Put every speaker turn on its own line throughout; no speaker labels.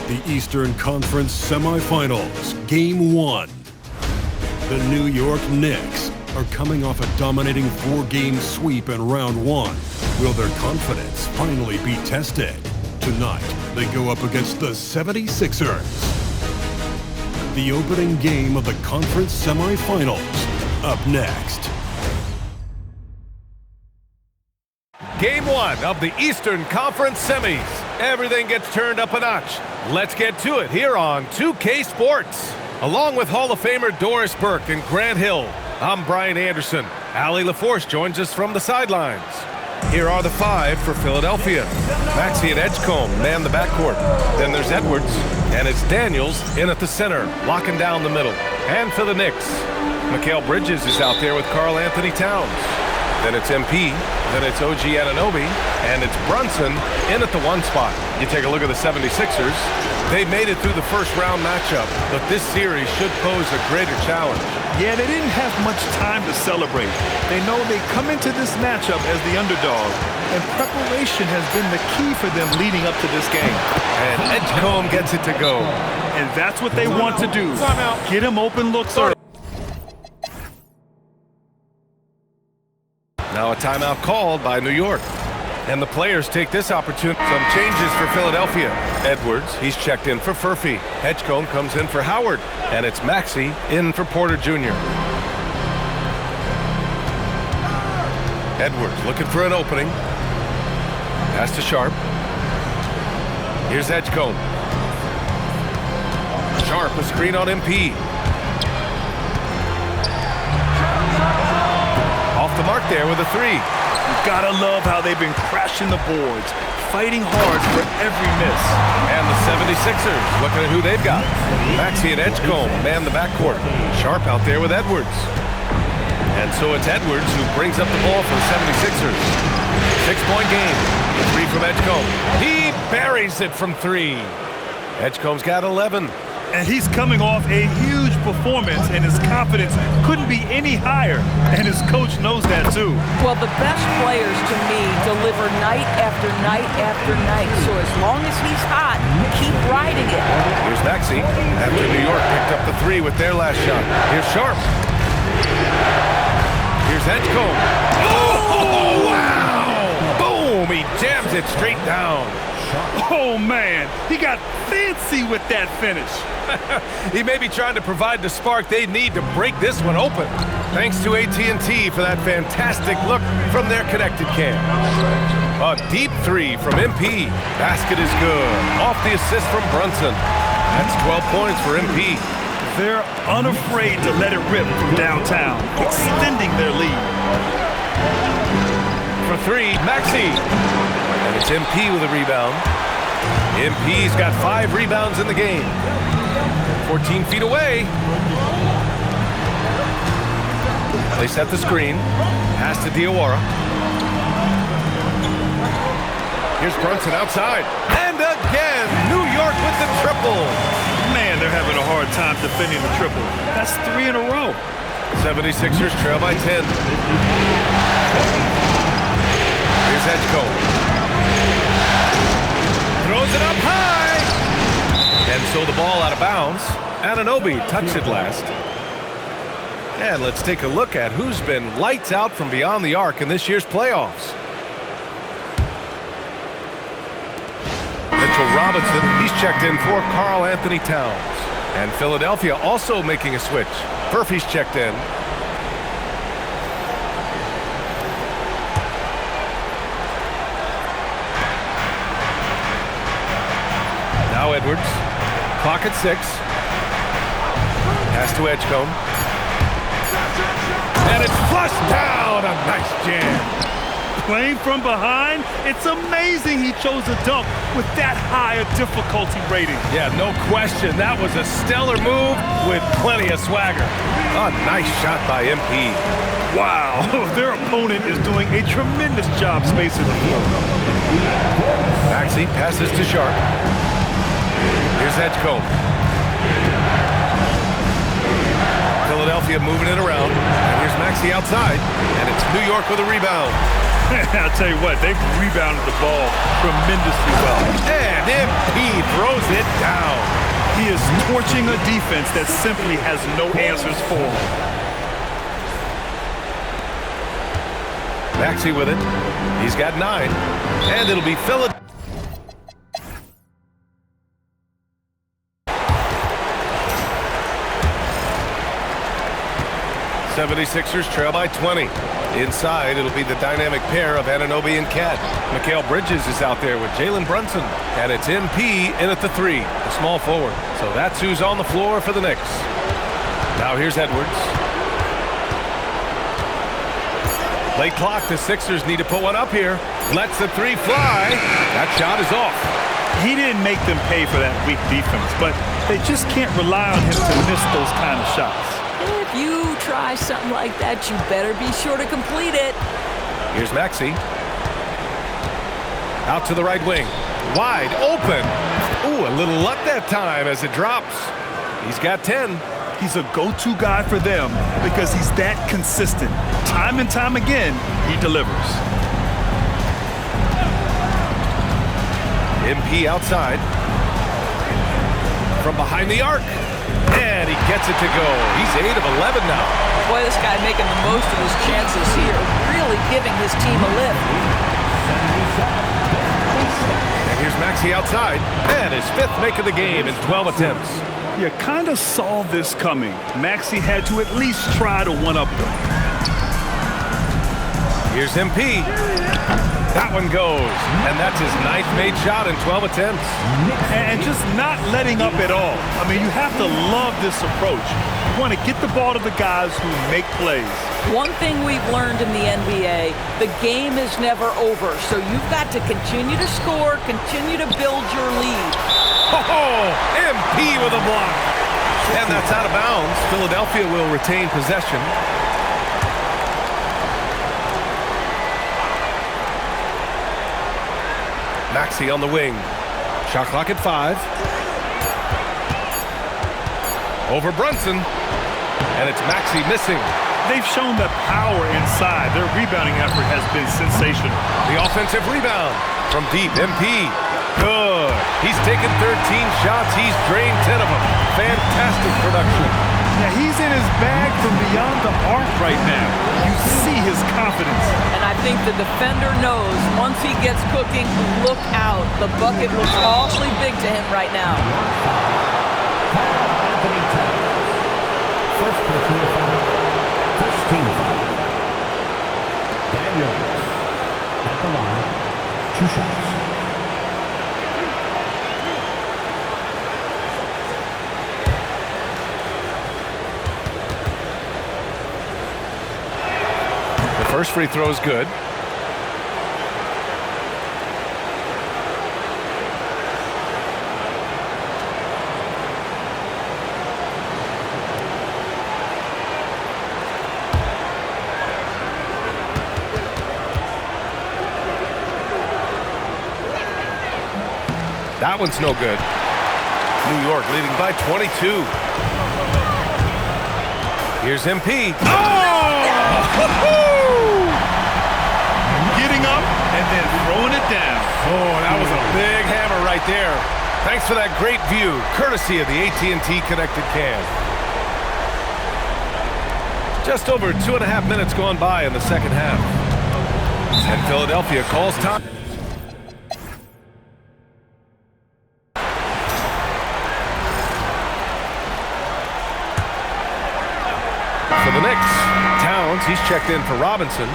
The Eastern Conference Semifinals, Game 1. The New York Knicks are coming off a dominating 4-game sweep in Round 1. Will their confidence finally be tested? Tonight, they go up against the 76ers. The opening game of the conference semifinals, up next.
Game 1 of the Eastern Conference semis. Everything gets turned up a notch. Let's get to it here on 2K Sports. Along with Hall of Famer Doris Burke and Grant Hill, I'm Brian Anderson. Allie LaForce joins us from the sidelines. Here are the 5 for Philadelphia. Maxey and Edgecombe man the backcourt. Then there's Edwards, and it's Daniels in at the center, locking down the middle. And for the Knicks, Mikal Bridges is out there with Karl Anthony Towns. Then it's MP, then it's OG Anunoby, and it's Brunson in at the 1 spot. You take a look at the 76ers. They made it through the first round matchup, but this series should pose a greater challenge.
Yeah, they didn't have much time to celebrate. They know they come into this matchup as the underdog, and preparation has been the key for them leading up to this game.
And Edgecombe gets it to go.
And that's what they want to do. Get him open looks early.
Now a timeout called by New York. And the players take this opportunity. Some changes for Philadelphia. Edwards, he's checked in for Furphy. Edgecombe comes in for Howard. And it's Maxey in for Porter Jr. Edwards looking for an opening. Pass to Sharp. Here's Edgecombe. Sharp, a screen on MP. Off the mark there with a 3.
You gotta love how they've been crashing the boards, fighting hard for every miss.
And the 76ers looking at who they've got. Maxey and Edgecombe man the backcourt. Sharp out there with Edwards. And so it's Edwards who brings up the ball for the 76ers. 6-point game. 3 from Edgecombe. He buries it from 3. Edgecombe's got 11.
And he's coming off a huge performance, and his confidence couldn't be any higher. And his coach knows that, too.
Well, the best players, to me, deliver night after night after night. So as long as he's hot, keep riding it.
Here's Maxey after New York picked up the 3 with their last shot. Here's Sharp. Here's Edgecombe. Oh, wow! Boom! He jams it straight down.
Oh, man. He got fancy with that finish.
He may be trying to provide the spark they need to break this one open. Thanks to AT&T for that fantastic look from their connected cam. A deep 3 from MP. Basket is good. Off the assist from Brunson. That's 12 points for MP.
They're unafraid to let it rip from downtown, extending their lead.
For 3, Maxey. And it's MP with a rebound. MP's got 5 rebounds in the game. 14 feet away. They set the screen. Pass to Diawara. Here's Brunson outside. And again, New York with the triple.
Man, they're having a hard time defending the triple. That's 3 in a row.
76ers trail by 10. Here's Edgecombe. Throws it up high. And so the ball out of bounds. Anunoby touched it last. And let's take a look at who's been lights out from beyond the arc in this year's playoffs. Mitchell Robinson, he's checked in for Karl Anthony Towns. And Philadelphia also making a switch. Furphy's checked in. Now Edwards. Clock at 6. Pass to Edgecombe. And it's flushed down. A nice jam.
Playing from behind, it's amazing he chose a dunk with that high a difficulty rating.
Yeah, no question. That was a stellar move with plenty of swagger. A nice shot by MP.
Wow, their opponent is doing a tremendous job spacing the floor.
Maxey passes to Sharp. Here's Edgecombe. Philadelphia moving it around. And here's Maxey outside. And it's New York with a rebound.
I'll tell you what, they've rebounded the ball tremendously well.
And MP throws it down.
He is torching a defense that simply has no answers for him.
Maxey with it. He's got 9. And it'll be Philadelphia. 76ers trail by 20. Inside, it'll be the dynamic pair of Anunoby and Cat. Mikal Bridges is out there with Jalen Brunson. And it's MP in at the 3, the small forward. So that's who's on the floor for the Knicks. Now here's Edwards. Late clock, the Sixers need to put one up here. Lets the 3 fly. That shot is off.
He didn't make them pay for that weak defense, but they just can't rely on him to miss those kind of shots.
If you try something like that, you better be sure to complete it.
Here's Maxey. Out to the right wing. Wide open. Ooh, a little luck that time as it drops. He's got 10.
He's a go-to guy for them because he's that consistent. Time and time again, he delivers.
MP outside. From behind the arc. And he gets it to go. He's 8 of 11 now.
Boy, this guy making the most of his chances here. Really giving his team a lift.
And here's Maxey outside. And his 5th make of the game in 12 attempts.
You kind of saw this coming. Maxey had to at least try to one-up them.
Here's MP. That one goes. And that's his 9th made shot in 12 attempts.
And just not letting up at all. I mean, you have to love this approach. You want to get the ball to the guys who make plays.
One thing we've learned in the NBA, the game is never over. So you've got to continue to score, continue to build your lead.
Oh, MP with a block. And that's out of bounds. Philadelphia will retain possession. Maxey on the wing. Shot clock at 5. Over Brunson. And it's Maxey missing.
They've shown that power inside. Their rebounding effort has been sensational.
The offensive rebound from deep. MP. Good. He's taken 13 shots. He's drained 10 of them. Fantastic production.
Yeah, he's in his bag from beyond the arc right now. You see his confidence.
And I think the defender knows once he gets cooking, look out. The bucket looks awfully big to him right now.
First personal foul, first team foul. Daniels at the line, 2 shots.
First free throw is good. That one's no good. New York leading by 22. Here's MP. Oh!
Getting up and then throwing it down.
Oh, that was a big hammer right there. Thanks for that great view, courtesy of the AT&T Connected Cam. Just over 2.5 minutes gone by in the second half. And Philadelphia calls time. For the Knicks, Towns, he's checked in for Robinson.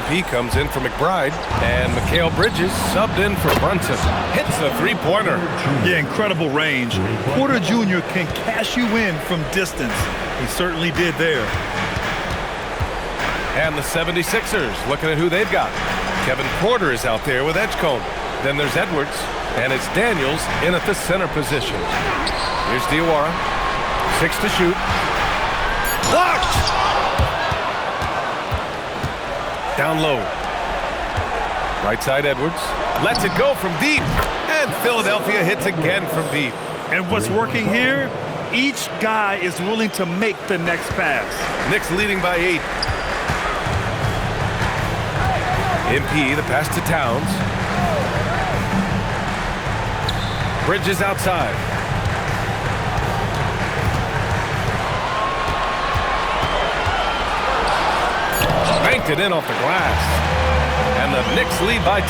He comes in for McBride, and Mikal Bridges subbed in for Brunson. Hits the 3-pointer.
Yeah, incredible range. Porter Jr. can cash you in from distance. He certainly did there.
And the 76ers, looking at who they've got. Kevin Porter is out there with Edgecombe. Then there's Edwards, and it's Daniels in at the center position. Here's Diawara. 6 to shoot. Blocked! Down low. Right side Edwards. Lets it go from deep. And Philadelphia hits again from deep.
And what's working here? Each guy is willing to make the next pass.
Knicks leading by 8. MP, the pass to Towns. Bridges outside. Banked it in off the glass. And the Knicks lead by 10.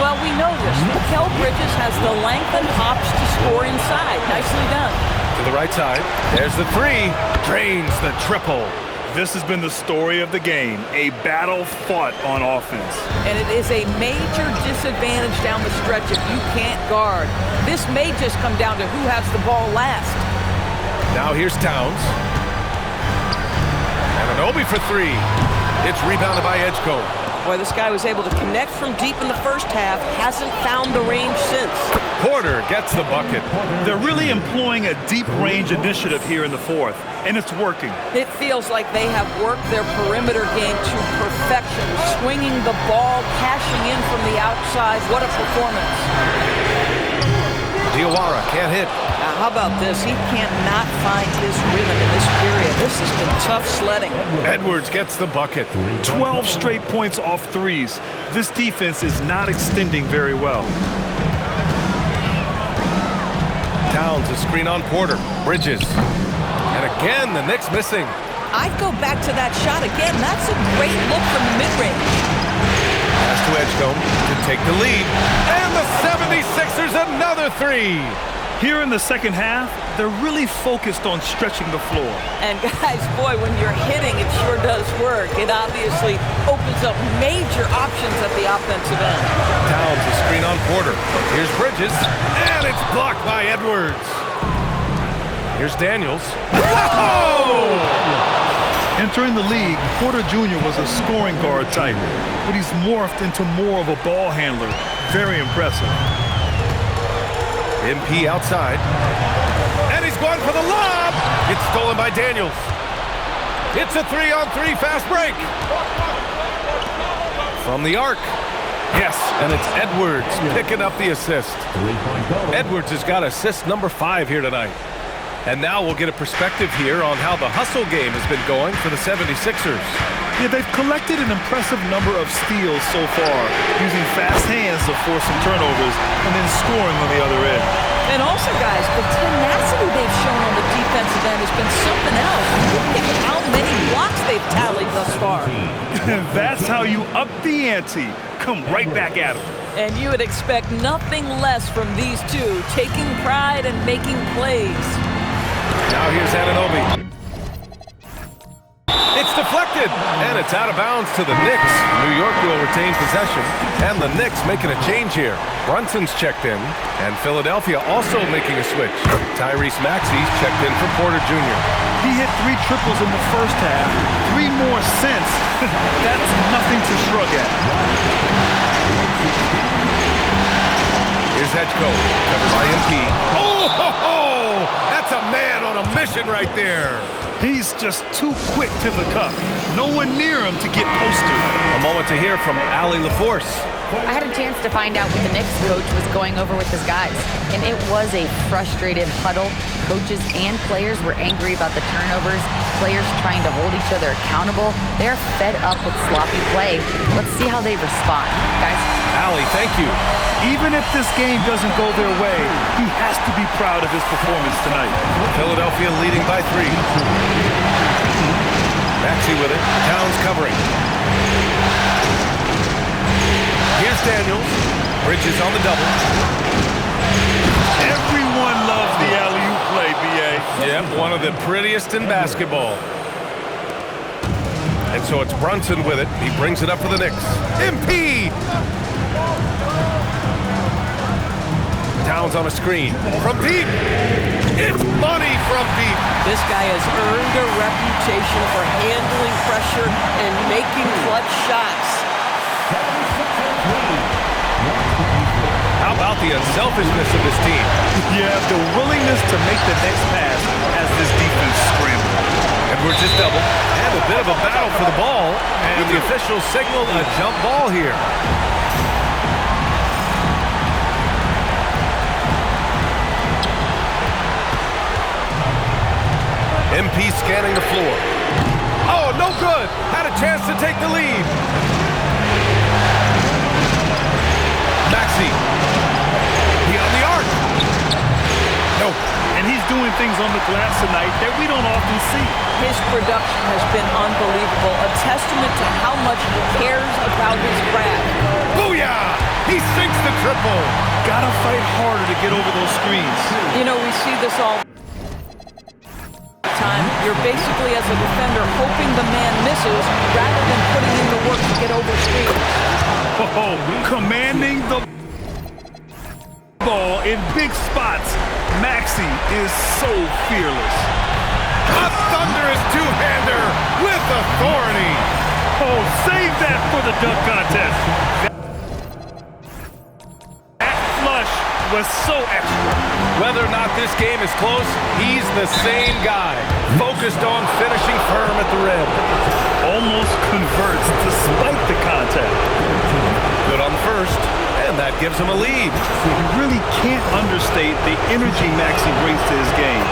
Well, we know this. Mikal Bridges has the length and hops to score inside. Nicely done.
To the right side. There's the three. Drains the triple.
This has been the story of the game, a battle fought on offense.
And it is a major disadvantage down the stretch if you can't guard. This may just come down to who has the ball last.
Now here's Towns. And Anunoby for three. It's rebounded by Edgecombe.
Boy, this guy was able to connect from deep in the first half, hasn't found the range since.
Porter gets the bucket.
They're really employing a deep range initiative here in the fourth, and it's working.
It feels like they have worked their perimeter game to perfection, swinging the ball, cashing in from the outside. What a performance.
Diawara can't hit.
Now, how about this? He cannot find his rhythm in this period. This has been tough sledding.
Edwards gets the bucket.
12 straight points off threes. This defense is not extending very well.
Towns a screen on Porter. Bridges. And again, the Knicks missing.
I'd go back to that shot again. That's a great look from the mid-range.
Pass to Edgecombe to take the lead. And the 76ers another three.
Here in the second half, they're really focused on stretching the floor.
And guys, boy, when you're hitting, it sure does work. It obviously opens up major options at the offensive end.
Towns a screen on Porter. Here's Bridges. And it's blocked by Edwards. Here's Daniels. Whoa!
Entering the league, Porter Jr. was a scoring guard type, but he's morphed into more of a ball handler. Very impressive.
MP outside. And he's going for the lob. It's stolen by Daniels. It's a 3-on-3 fast break. From the arc. Yes, and it's Edwards picking up the assist. Edwards has got assist number 5 here tonight. And now we'll get a perspective here on how the hustle game has been going for the 76ers.
Yeah, they've collected an impressive number of steals so far, using fast hands to force some turnovers and then scoring on the other end.
And also, guys, the tenacity they've shown on the defensive end has been something else. Look at how many blocks they've tallied thus far.
That's how you up the ante. Come right back at them.
And you would expect nothing less from these two, taking pride and making plays.
Now here's Anunoby. It's deflected, and it's out of bounds to the Knicks. New York will retain possession, and the Knicks making a change here. Brunson's checked in, and Philadelphia also making a switch. Tyrese Maxey's checked in for Porter Jr.
He hit 3 triples in the first half, 3 more since. That's nothing to shrug at.
Here's Edgecombe, covered by MP. Oh, ho, ho! That's a man on a mission right there.
He's just too quick to the cup. No one near him to get posted.
A moment to hear from Allie LaForce.
I had a chance to find out what the Knicks coach was going over with his guys, and it was a frustrated huddle. Coaches and players were angry about the turnovers, players trying to hold each other accountable. They're fed up with sloppy play. Let's see how they respond. Guys?
Allie, thank you.
Even if this game doesn't go their way, he has to be proud of his performance tonight.
Philadelphia leading by 3. Maxey with it. Towns covering. Here's Daniels. Bridges on the double.
Everyone loves the alley-oop play, B.A.
Yep, one of the prettiest in basketball. And so it's Brunson with it. He brings it up for the Knicks. MP! Towns on a screen. From deep. It's money from deep.
This guy has earned a reputation for handling pressure and making clutch shots.
How about the unselfishness of this team?
Yeah, the willingness to make the next pass as this defense scrambles.
Edwards is double. And a bit of a battle for the ball. And the officials signaled a jump ball here. MP scanning the floor. Oh, no good. Had a chance to take the lead.
things on the glass tonight that we don't often see.
His production has been unbelievable, a testament to how much he cares about his craft.
Booyah! He sinks the triple.
Gotta fight harder to get over those screens.
You know, we see this all the time. You're basically, as a defender, hoping the man misses rather than putting in the work to get over screens.
Oh, commanding the ball in big spots. Maxey is so fearless.
A thunderous two-hander with authority.
Oh, save that for the dunk contest. That flush was so extra.
Whether or not this game is close, he's the same guy, focused on finishing firm at the rim.
Almost converts despite the contact.
Good on the first, and that gives him a lead.
You really can't understate the energy Maxey brings to his game.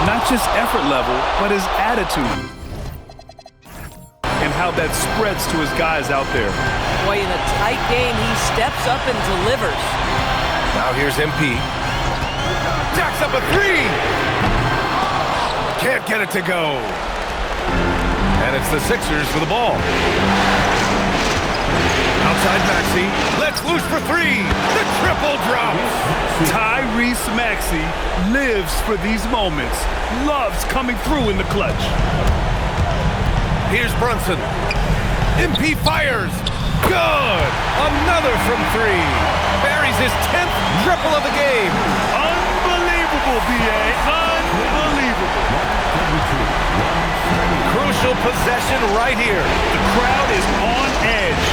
Not just effort level, but his attitude. And how that spreads to his guys out there.
Boy, in a tight game, he steps up and delivers.
Now here's MP. Jacks up a three. Can't get it to go. And it's the Sixers with the ball. Outside Maxey. Let's loose for three. The triple drops.
Tyrese Maxey lives for these moments. Loves coming through in the clutch.
Here's Brunson. MP fires. Good. Another from three. Buries his 10th triple of the game.
Unbelievable, B.A. Unbelievable.
Crucial possession right here.
The crowd is on edge.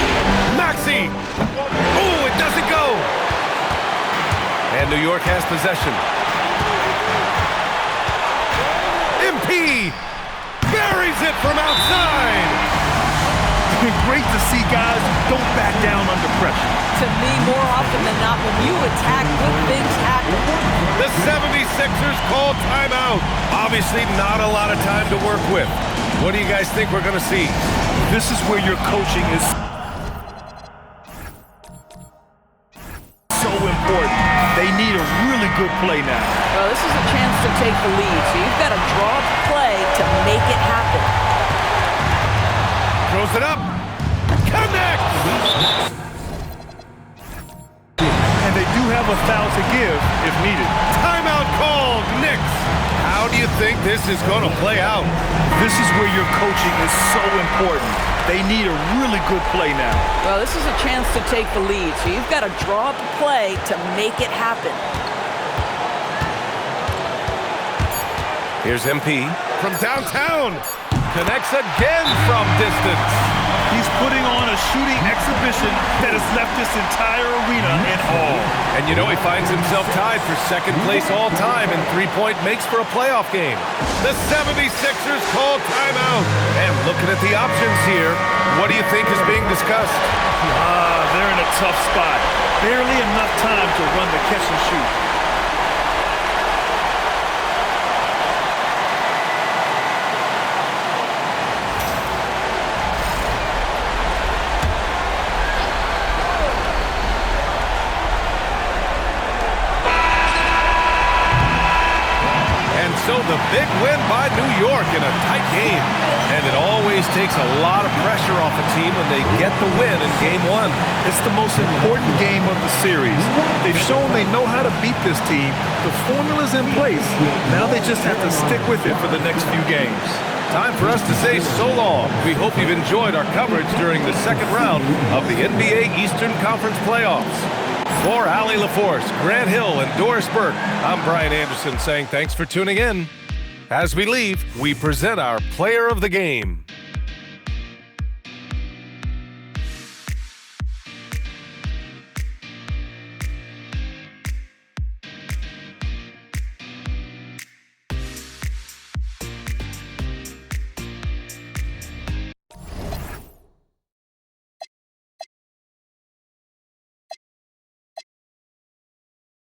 Maxey. Oh, it doesn't go. And New York has possession. MP buries it from outside.
Great to see guys who don't back down under pressure.
To me, more often than not, when you attack, good things happen.
The 76ers call timeout. Obviously not a lot of time to work with. What do you guys think we're going to see?
This is where your coaching is so important. They need a really good play now.
Well, this is a chance to take the lead, so you've got to draw up the play to make it happen.
Throws it up. Connect!
And they do have a foul to give if needed.
Timeout called, Knicks. How do you think this is going to play out?
This is where your coaching is so important. They need a really good play now.
Well, this is a chance to take the lead, so you've got to draw up a play to make it happen.
Here's MP from downtown. Connects again from distance.
He's putting on a shooting exhibition that has left this entire arena in awe.
And you know he finds himself tied for second place all time in three-point makes for a playoff game. The 76ers call timeout. And looking at the options here, what do you think is being discussed?
They're in a tough spot. Barely enough time to run the catch and shoot.
So the big win by New York in a tight game. And it always takes a lot of pressure off a team when they get the win in Game 1.
It's the most important game of the series. They've shown they know how to beat this team. The formula's in place. Now they just have to stick with it for the next few games.
Time for us to say so long. We hope you've enjoyed our coverage during the second round of the NBA Eastern Conference Playoffs. For Allie LaForce, Grant Hill, and Doris Burke, I'm Brian Anderson saying thanks for tuning in. As we leave, we present our player of the game.